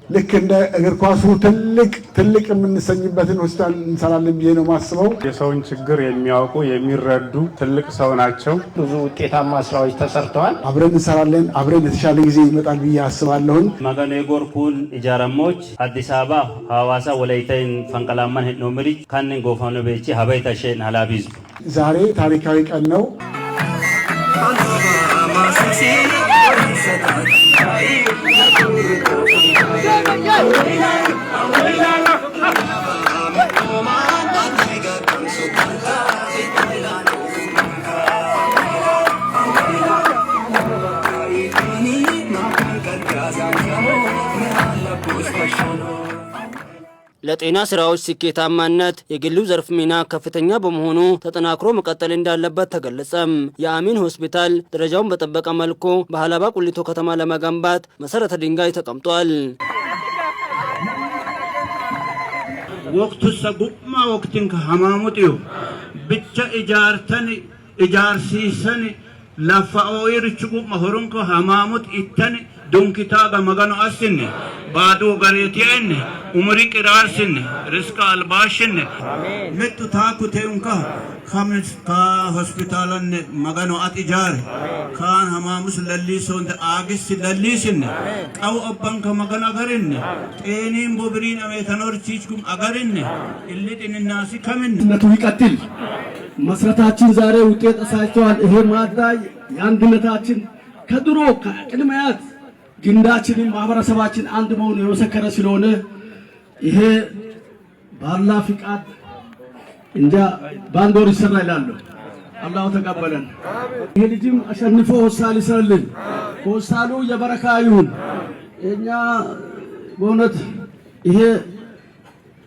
ልክ እንደ እግር ኳሱ ትልቅ የምንሰኝበትን ሆስፒታል እንሰራለን ብዬ ነው ማስበው። የሰውን ችግር የሚያውቁ የሚረዱ ትልቅ ሰው ናቸው። ብዙ ውጤታማ ስራዎች ተሰርተዋል። አብረን እንሰራለን። አብረን የተሻለ ጊዜ ይመጣል ብዬ አስባለሁ። መቀሌ ጎርኩን ኢጃራሞች አዲስ አበባ ሐዋሳ ወላይታን ፈንቀላማን ሄኖምሪ ካንን ጎፋኖ ቤቺ ሀበይታሸን ሐላቢዝ ዛሬ ታሪካዊ ቀን ነው። ለጤና ስራዎች ስኬታማነት የግሉ ዘርፍ ሚና ከፍተኛ በመሆኑ ተጠናክሮ መቀጠል እንዳለበት ተገለጸም። የአሚን ሆስፒታል ደረጃውን በጠበቀ መልኩ በሀላባ ቁሊቶ ከተማ ለመገንባት መሰረተ ድንጋይ ተቀምጧል። ወቅቱ ሰጉማ ወቅትን ከሐማሙቲው ብቻ ኢጃርሲሰን ላፋኦይር ችጉማ ሆሩንኮ ሐማሙት ኢተን ዱንኪታጋ መገኑ አስን ባዱ ገሬቲን ኡምሪ ቅራርስን ርስቃ አልባሽን ለቱ ታኩቴንካ ካምስ ካ ሆስፒታልን መገኑ አጥጃር ካን ሐማሙስ ለሊሶን አግስ ለሊስን ቀው ኦባን ከመገኑ አገርን ጤኒን ቦብሪን አሜተኖርቺችኩም አገርን እልጥንናሲ ከምን ነቱ ይቀጥል። መስራታችን ዛሬ ውጤት አሳይቷል። ይሄ ማድራይ የአንድነታችን ከድሮ ከቅድመያት ግንዳችንን ማህበረሰባችን አንድ መሆኑን የመሰከረ ስለሆነ ይሄ ባላ ፍቃድ እንጃ ባንድ ወር ይሰራ ይላሉ። አላሁ ተቀበለን። ይሄ ልጅም አሸንፎ ሆስፒታል ይሰራልን። ሆስፒታሉ የበረካ ይሁን። እኛ በእውነት ይሄ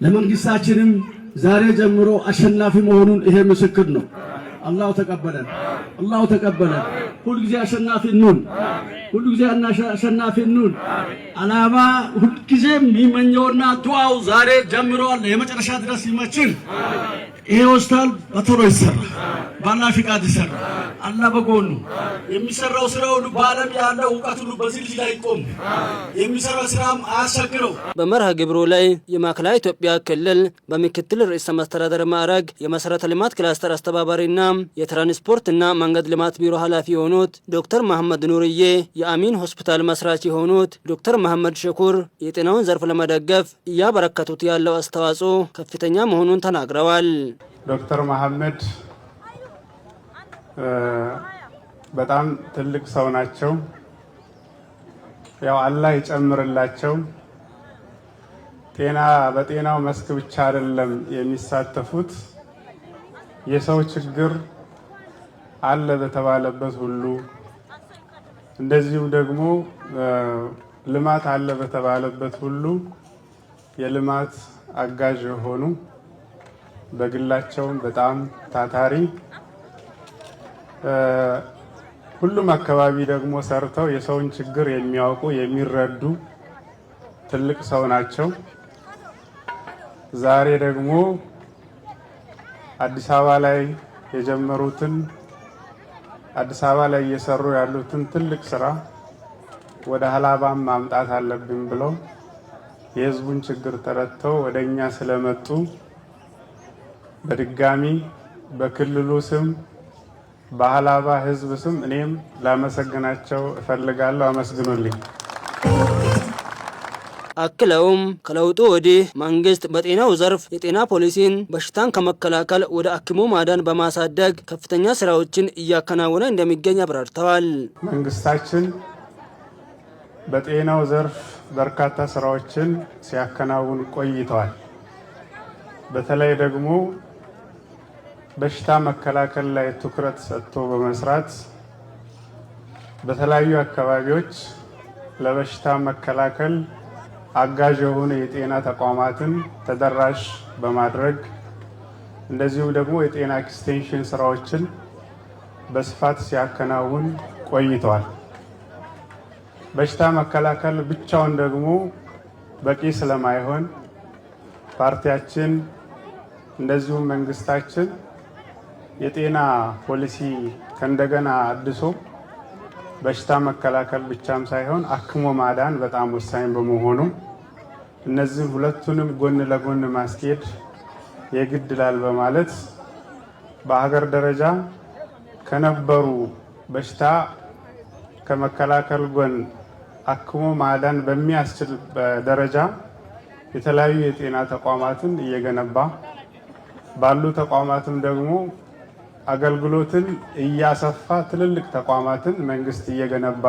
ለመንግስታችንም ዛሬ ጀምሮ አሸናፊ መሆኑን ይሄ ምስክር ነው። አላሁ ተቀበለን። አላሁ ተቀበለን። ሁሉ ጊዜ አሸናፊ እንሁን። ሁሉ ጊዜ አሸናፊ እንሁን። አላማ ሁሉ ጊዜ የሚመኘውና ዱዓው ዛሬ ጀምሯል። የመጨረሻ ድረስ ይመችል። ይሄ ሆስፒታል በቶሎ ይሰራ፣ ባላ ፍቃድ ይሰራ። አላህ በጎኑ የሚሰራው ስራ ሁሉ በዓለም ያለው ዕውቀት ሁሉ በዚህ ልጅ ላይ ይቆም። የሚሰራው ስራም አያስቸግረው። በመርሃ ግብሩ ላይ የማዕከላዊ ኢትዮጵያ ክልል በምክትል ርዕሰ መስተዳድር ማዕረግ የመሰረተ ልማት ክላስተር አስተባባሪና የትራንስፖርትና መንገድ ልማት ቢሮ ኃላፊ የሆኑት ዶክተር መሐመድ ኑርዬ፣ የአሚን ሆስፒታል መስራች የሆኑት ዶክተር መሐመድ ሸኩር የጤናውን ዘርፍ ለመደገፍ እያበረከቱት ያለው አስተዋጽኦ ከፍተኛ መሆኑን ተናግረዋል። ዶክተር መሐመድ በጣም ትልቅ ሰው ናቸው። ያው አላህ ይጨምርላቸው። በጤናው መስክ ብቻ አይደለም የሚሳተፉት፣ የሰው ችግር አለ በተባለበት ሁሉ እንደዚሁም ደግሞ ልማት አለ በተባለበት ሁሉ የልማት አጋዥ የሆኑ በግላቸውም በጣም ታታሪ ሁሉም አካባቢ ደግሞ ሰርተው የሰውን ችግር የሚያውቁ የሚረዱ ትልቅ ሰው ናቸው። ዛሬ ደግሞ አዲስ አበባ ላይ የጀመሩትን አዲስ አበባ ላይ እየሰሩ ያሉትን ትልቅ ስራ ወደ ሀላባም ማምጣት አለብን ብለው የህዝቡን ችግር ተረድተው ወደኛ ስለመጡ በድጋሚ በክልሉ ስም በሀላባ ህዝብ ስም እኔም ላመሰግናቸው እፈልጋለሁ። አመስግኑልኝ። አክለውም ከለውጡ ወዲህ መንግስት በጤናው ዘርፍ የጤና ፖሊሲን በሽታን ከመከላከል ወደ አክሞ ማዳን በማሳደግ ከፍተኛ ስራዎችን እያከናወነ እንደሚገኝ አብራርተዋል። መንግስታችን በጤናው ዘርፍ በርካታ ስራዎችን ሲያከናውን ቆይተዋል። በተለይ ደግሞ በሽታ መከላከል ላይ ትኩረት ሰጥቶ በመስራት በተለያዩ አካባቢዎች ለበሽታ መከላከል አጋዥ የሆኑ የጤና ተቋማትን ተደራሽ በማድረግ እንደዚሁም ደግሞ የጤና ኤክስቴንሽን ስራዎችን በስፋት ሲያከናውን ቆይተዋል። በሽታ መከላከል ብቻውን ደግሞ በቂ ስለማይሆን ፓርቲያችን እንደዚሁም መንግስታችን የጤና ፖሊሲ ከእንደገና አድሶ በሽታ መከላከል ብቻም ሳይሆን አክሞ ማዳን በጣም ወሳኝ በመሆኑ እነዚህ ሁለቱንም ጎን ለጎን ማስኬድ የግድላል በማለት በሀገር ደረጃ ከነበሩ በሽታ ከመከላከል ጎን አክሞ ማዳን በሚያስችል ደረጃ የተለያዩ የጤና ተቋማትን እየገነባ ባሉ ተቋማትም ደግሞ አገልግሎትን እያሰፋ ትልልቅ ተቋማትን መንግስት እየገነባ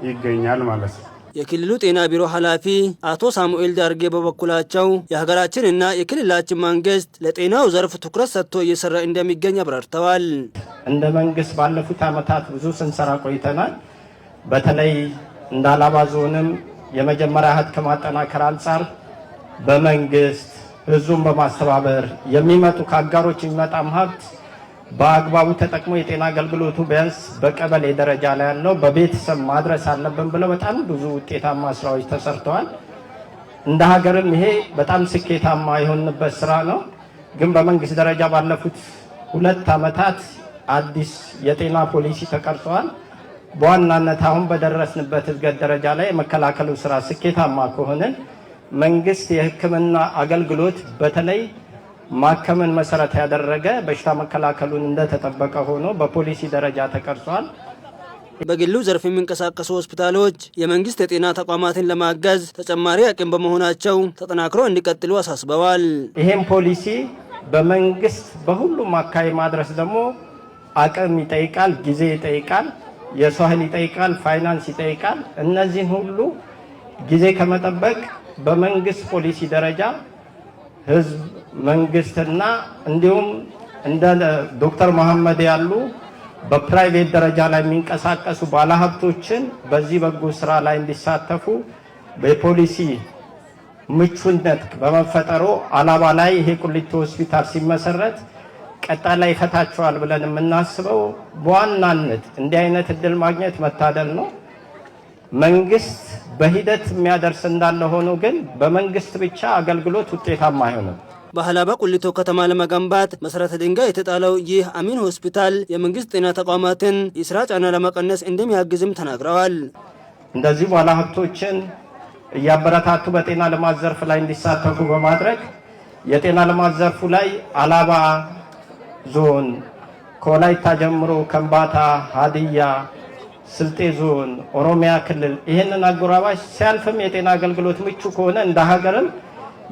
ይገኛል ማለት ነው። የክልሉ ጤና ቢሮ ኃላፊ አቶ ሳሙኤል ዳርጌ በበኩላቸው የሀገራችንና የክልላችን መንግስት ለጤናው ዘርፍ ትኩረት ሰጥቶ እየሰራ እንደሚገኝ አብራርተዋል። እንደ መንግስት ባለፉት ዓመታት ብዙ ስንሰራ ቆይተናል። በተለይ እንደ ሀላባ ዞንም የመጀመሪያ እህት ከማጠናከር አንጻር በመንግስት ህዝቡን በማስተባበር የሚመጡ ከአጋሮች የሚመጣም ሀብት በአግባቡ ተጠቅሞ የጤና አገልግሎቱ ቢያንስ በቀበሌ ደረጃ ላይ ያለው በቤተሰብ ማድረስ አለብን ብለው በጣም ብዙ ውጤታማ ስራዎች ተሰርተዋል። እንደ ሀገርም ይሄ በጣም ስኬታማ የሆንበት ስራ ነው። ግን በመንግስት ደረጃ ባለፉት 2 ዓመታት አዲስ የጤና ፖሊሲ ተቀርጿል። በዋናነት አሁን በደረስንበት እድገት ደረጃ ላይ የመከላከሉ ስራ ስኬታማ ከሆነ መንግስት የሕክምና አገልግሎት በተለይ ማከምን መሰረት ያደረገ በሽታ መከላከሉን እንደተጠበቀ ሆኖ በፖሊሲ ደረጃ ተቀርጿል። በግሉ ዘርፍ የሚንቀሳቀሱ ሆስፒታሎች የመንግስት የጤና ተቋማትን ለማገዝ ተጨማሪ አቅም በመሆናቸው ተጠናክሮ እንዲቀጥሉ አሳስበዋል። ይሄም ፖሊሲ በመንግስት በሁሉም አካባቢ ማድረስ ደግሞ አቅም ይጠይቃል፣ ጊዜ ይጠይቃል፣ የሰው ኃይል ይጠይቃል፣ ፋይናንስ ይጠይቃል። እነዚህን ሁሉ ጊዜ ከመጠበቅ በመንግስት ፖሊሲ ደረጃ ህዝብ መንግስትና እንዲሁም እንደ ዶክተር መሐመድ ያሉ በፕራይቬት ደረጃ ላይ የሚንቀሳቀሱ ባለሀብቶችን በዚህ በጎ ስራ ላይ እንዲሳተፉ በፖሊሲ ምቹነት በመፈጠሩ ሀላባ ላይ ይሄ ቁሊቶ ሆስፒታል ሲመሰረት ቀጣይ ላይ ይፈታቸዋል ብለን የምናስበው በዋናነት እንዲህ አይነት እድል ማግኘት መታደል ነው። መንግስት በሂደት የሚያደርስ እንዳለ ሆኖ ግን በመንግስት ብቻ አገልግሎት ውጤታማ አይሆንም። በሀላባ ቁሊቶ ከተማ ለመገንባት መሰረተ ድንጋይ የተጣለው ይህ አሚን ሆስፒታል የመንግስት ጤና ተቋማትን የስራ ጫና ለመቀነስ እንደሚያግዝም ተናግረዋል። እንደዚህ ባለሀብቶችን እያበረታቱ በጤና ልማት ዘርፍ ላይ እንዲሳተፉ በማድረግ የጤና ልማት ዘርፉ ላይ ሀላባ ዞን ከወላይታ ጀምሮ ከምባታ፣ ሀዲያ፣ ስልጤ ዞን፣ ኦሮሚያ ክልል ይህንን አጎራባች ሲያልፍም የጤና አገልግሎት ምቹ ከሆነ እንደ ሀገርም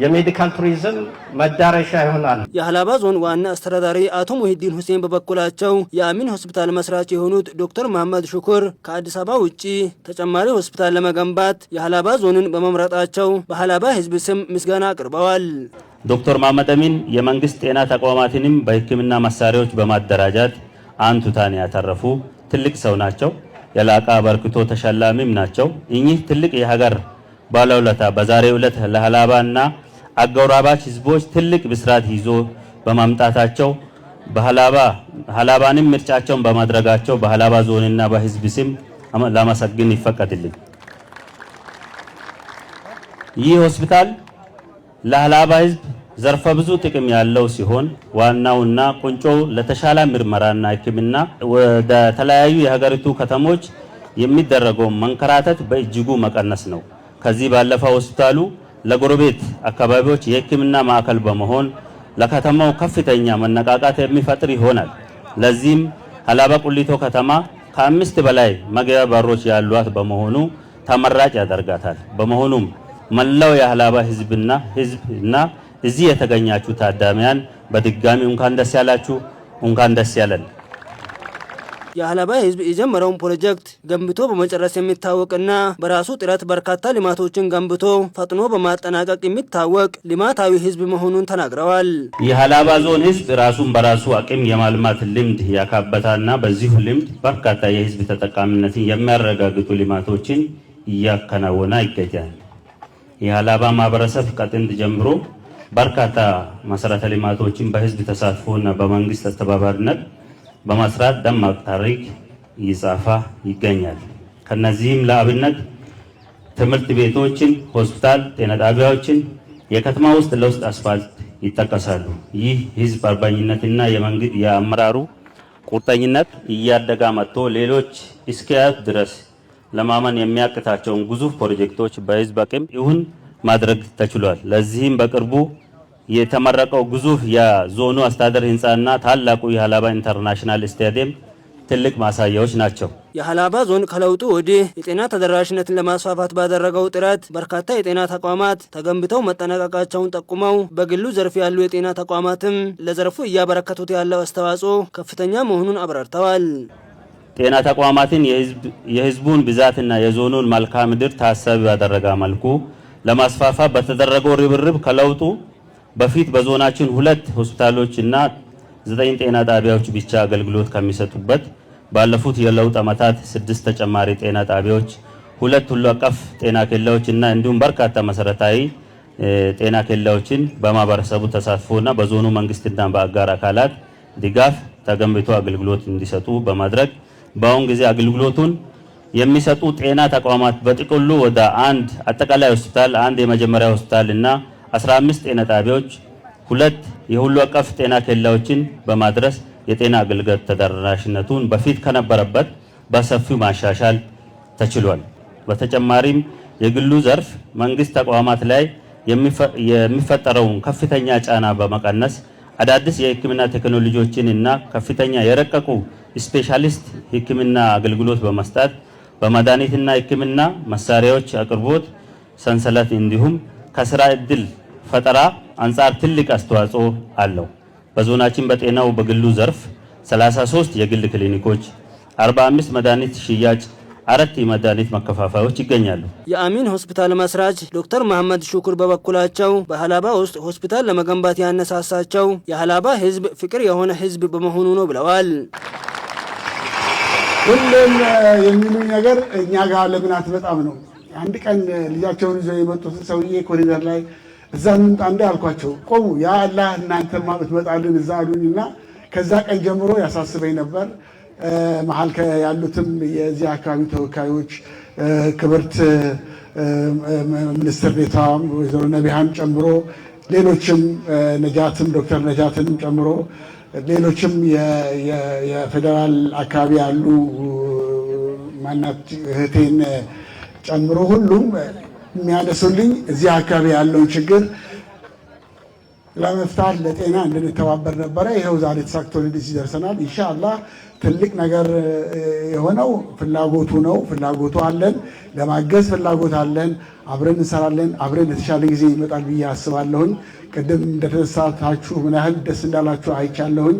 የሜዲካል ቱሪዝም መዳረሻ ይሆናል። የሀላባ ዞን ዋና አስተዳዳሪ አቶ ሙሂዲን ሁሴን በበኩላቸው የአሚን ሆስፒታል መስራች የሆኑት ዶክተር መሐመድ ሹኩር ከአዲስ አበባ ውጪ ተጨማሪ ሆስፒታል ለመገንባት የሀላባ ዞንን በመምረጣቸው በሀላባ ህዝብ ስም ምስጋና አቅርበዋል። ዶክተር መሐመድ አሚን የመንግስት ጤና ተቋማትንም በሕክምና መሳሪያዎች በማደራጃት አንቱታን ያተረፉ ትልቅ ሰው ናቸው። የላቀ አበርክቶ ተሸላሚም ናቸው። እኚህ ትልቅ የሀገር ባለውለታ በዛሬው ዕለት ለሀላባና አጎራባች ህዝቦች ትልቅ ብስራት ይዞ በማምጣታቸው ሀላባንም ምርጫቸውን በማድረጋቸው በሀላባ ዞንና በህዝብ ስም ለማመስገን ይፈቀድልኝ። ይህ ሆስፒታል ለሀላባ ህዝብ ዘርፈ ብዙ ጥቅም ያለው ሲሆን ዋናውና ቁንጮው ለተሻለ ምርመራና ሕክምና ወደ ተለያዩ የሀገሪቱ ከተሞች የሚደረገው መንከራተት በእጅጉ መቀነስ ነው። ከዚህ ባለፈው ሆስፒታሉ ለጎረቤት አካባቢዎች የሕክምና ማዕከል በመሆን ለከተማው ከፍተኛ መነቃቃት የሚፈጥር ይሆናል። ለዚህም ሀላባ ቁሊቶ ከተማ ከ5 በላይ መግቢያ በሮች ያሏት በመሆኑ ተመራጭ ያደርጋታል። በመሆኑም መላው የሀላባ ህዝብና እዚህ የተገኛችሁ ታዳሚያን በድጋሚ እንኳን ደስ ያላችሁ፣ እንኳን ደስ ያለን። የሀላባ ህዝብ የጀመረውን ፕሮጀክት ገንብቶ በመጨረስ የሚታወቅና በራሱ ጥረት በርካታ ልማቶችን ገንብቶ ፈጥኖ በማጠናቀቅ የሚታወቅ ልማታዊ ህዝብ መሆኑን ተናግረዋል። የሀላባ ዞን ህዝብ ራሱን በራሱ አቅም የማልማት ልምድ ያካበታና በዚሁ ልምድ በርካታ የህዝብ ተጠቃሚነትን የሚያረጋግጡ ልማቶችን እያከናወነ ይገኛል። የሀላባ ማህበረሰብ ከጥንት ጀምሮ በርካታ መሰረተ ልማቶችን በህዝብ ተሳትፎና በመንግስት አስተባባሪነት በመስራት ደማቅ ታሪክ እየጻፈ ይገኛል። ከነዚህም ለአብነት ትምህርት ቤቶችን፣ ሆስፒታል፣ ጤና ጣቢያዎችን፣ የከተማ ውስጥ ለውስጥ አስፋልት ይጠቀሳሉ። ይህ ህዝብ አርበኝነትና የአመራሩ ቁርጠኝነት እያደገ መጥቶ ሌሎች እስኪያዩት ድረስ ለማመን የሚያቅታቸውን ግዙፍ ፕሮጀክቶች በህዝብ አቅም ይሁን ማድረግ ተችሏል። ለዚህም በቅርቡ የተመረቀው ግዙፍ የዞኑ አስተዳደር ህንጻና ታላቁ የሀላባ ኢንተርናሽናል ስታዲየም ትልቅ ማሳያዎች ናቸው። የሀላባ ዞን ከለውጡ ወዲህ የጤና ተደራሽነትን ለማስፋፋት ባደረገው ጥረት በርካታ የጤና ተቋማት ተገንብተው መጠናቀቃቸውን ጠቁመው በግሉ ዘርፍ ያሉ የጤና ተቋማትም ለዘርፉ እያበረከቱት ያለው አስተዋጽኦ ከፍተኛ መሆኑን አብራርተዋል። ጤና ተቋማትን የህዝቡን ብዛትና የዞኑን መልክዓ ምድር ታሳቢ ባደረገ መልኩ ለማስፋፋት በተደረገው ርብርብ ከለውጡ በፊት በዞናችን 2 ሆስፒታሎችና 9 ጤና ጣቢያዎች ብቻ አገልግሎት ከሚሰጡበት ባለፉት የለውጥ ዓመታት 6 ተጨማሪ ጤና ጣቢያዎች፣ 2 ሁሉ አቀፍ ጤና ኬላዎችና እንዲሁም በርካታ መሰረታዊ ጤና ኬላዎችን በማህበረሰቡ ተሳትፎና በዞኑ መንግስትና በአጋር አካላት ድጋፍ ተገንብቶ አገልግሎት እንዲሰጡ በማድረግ በአሁን ጊዜ አገልግሎቱን የሚሰጡ ጤና ተቋማት በጥቅሉ ወደ 1 አጠቃላይ ሆስፒታል፣ 1 የመጀመሪያ ሆስፒታል እና 15 ጤና ጣቢያዎች፣ 2 የሁሉ አቀፍ ጤና ኬላዎችን በማድረስ የጤና አገልግሎት ተደራሽነቱን በፊት ከነበረበት በሰፊው ማሻሻል ተችሏል። በተጨማሪም የግሉ ዘርፍ መንግስት ተቋማት ላይ የሚፈጠረውን ከፍተኛ ጫና በመቀነስ አዳዲስ የሕክምና ቴክኖሎጂዎችን እና ከፍተኛ የረቀቁ ስፔሻሊስት ሕክምና አገልግሎት በመስጠት በመድኃኒትና ሕክምና መሳሪያዎች አቅርቦት ሰንሰለት እንዲሁም ከስራ ዕድል ፈጠራ አንጻር ትልቅ አስተዋጽኦ አለው። በዞናችን በጤናው በግሉ ዘርፍ 33 የግል ክሊኒኮች፣ 45 መድኃኒት ሽያጭ፣ 4 የመድኃኒት ማከፋፈያዎች ይገኛሉ። የአሚን ሆስፒታል መስራች ዶክተር መሐመድ ሹኩር በበኩላቸው በሀላባ ውስጥ ሆስፒታል ለመገንባት ያነሳሳቸው የሀላባ ህዝብ ፍቅር የሆነ ህዝብ በመሆኑ ነው ብለዋል። ሁሉም የሚሉኝ ነገር እኛ ጋር ለምን አትመጣም ነው። አንድ ቀን ልጃቸውን ይዘው የመጡትን ሰውዬ ኮሪደር ላይ እዛ እንምጣ እንደ አልኳቸው ቆሙ። ያ አላህ እናንተማ ብትመጣልን እዛ አሉኝና ከዛ ቀን ጀምሮ ያሳስበኝ ነበር። መሀል ያሉትም የዚህ አካባቢ ተወካዮች ክብርት ሚኒስትር ዴኤታ ወይዘሮ ነቢሃን ጨምሮ ሌሎችም ነጃትም ዶክተር ነጃትንም ጨምሮ ሌሎችም የፌደራል አካባቢ ያሉ ማናት እህቴን ጨምሮ ሁሉም የሚያነሱልኝ እዚህ አካባቢ ያለውን ችግር ለመፍታት ለጤና እንድንተባበር ነበረ። ይኸው ዛሬ ተሳክቶልን እዚህ ደርሰናል። ኢንሻአላህ ትልቅ ነገር የሆነው ፍላጎቱ ነው። ፍላጎቱ አለን፣ ለማገዝ ፍላጎት አለን። አብረን እንሰራለን። አብረን የተሻለ ጊዜ ይመጣል ብዬ አስባለሁኝ። ቅድም እንደተሳታችሁ ምን ያህል ደስ እንዳላችሁ አይቻለሁኝ።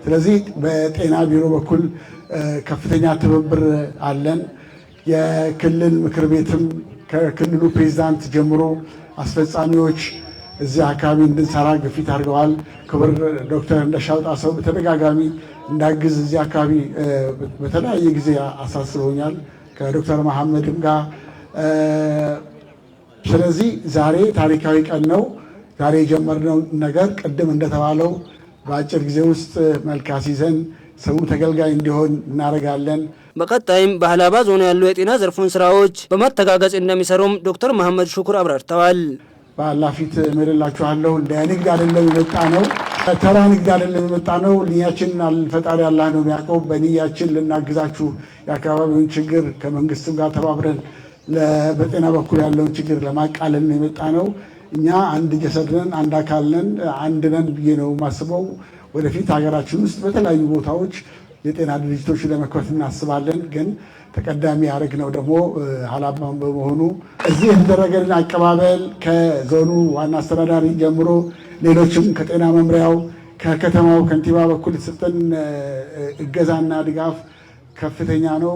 ስለዚህ በጤና ቢሮ በኩል ከፍተኛ ትብብር አለን። የክልል ምክር ቤትም ከክልሉ ፕሬዝዳንት ጀምሮ አስፈጻሚዎች እዚህ አካባቢ እንድንሰራ ግፊት አድርገዋል። ክቡር ዶክተር እንደሻው ጣሰው በተደጋጋሚ እንዳግዝ እዚህ አካባቢ በተለያየ ጊዜ አሳስበውኛል ከዶክተር መሐመድም ጋር። ስለዚህ ዛሬ ታሪካዊ ቀን ነው። ዛሬ የጀመርነው ነገር ቅድም እንደተባለው በአጭር ጊዜ ውስጥ መልክ አስይዘን ሰው ተገልጋይ እንዲሆን እናደርጋለን። በቀጣይም በሀላባ ዞን ያሉ የጤና ዘርፉን ስራዎች በመተጋገዝ እንደሚሰሩም ዶክተር መሐመድ ሹኩር አብራርተዋል። በአላህ ፊት እምልላችኋለሁ እንደ ንግድ አይደለም የመጣ ነው፣ ተራ ንግድ አይደለም የመጣ ነው። ንያችንን ፈጣሪ አላህ ነው የሚያውቀው። በንያችን ልናግዛችሁ የአካባቢውን ችግር ከመንግስትም ጋር ተባብረን በጤና በኩል ያለውን ችግር ለማቃለል ነው የመጣ ነው። እኛ አንድ ጀሰድ ነን፣ አንድ አካል ነን፣ አንድ ነን ብዬ ነው የማስበው። ወደፊት ሀገራችን ውስጥ በተለያዩ ቦታዎች የጤና ድርጅቶች ለመክፈት እናስባለን። ግን ተቀዳሚ ያደረግነው ደግሞ ሀላባን በመሆኑ እዚህ የተደረገልን አቀባበል ከዞኑ ዋና አስተዳዳሪ ጀምሮ ሌሎችም ከጤና መምሪያው ከከተማው ከንቲባ በኩል የተሰጠን እገዛና ድጋፍ ከፍተኛ ነው።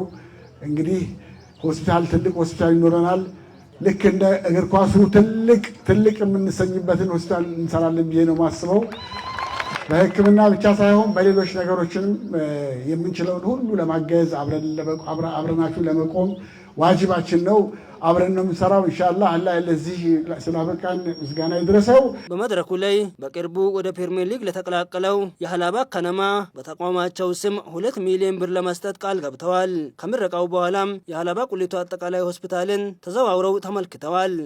እንግዲህ ሆስፒታል ትልቅ ሆስፒታል ይኖረናል። ልክ እንደ እግር ኳሱ ትልቅ የምንሰኝበትን ሆስፒታል እንሰራለን ብዬ ነው የማስበው። በሕክምና ብቻ ሳይሆን በሌሎች ነገሮችንም የምንችለውን ሁሉ ለማገዝ አብረናችሁ ለመቆም ዋጅባችን ነው። አብረን ነው የምንሰራው። ኢንሻአላህ አላህ ለዚህ ስላበቃን ምስጋና ይድረሰው። በመድረኩ ላይ በቅርቡ ወደ ፕሪሚየር ሊግ ለተቀላቀለው የሀላባ ከነማ በተቋማቸው ስም 2 ሚሊዮን ብር ለመስጠት ቃል ገብተዋል። ከምረቃው በኋላም የሀላባ ቁሊቶ አጠቃላይ ሆስፒታልን ተዘዋውረው ተመልክተዋል።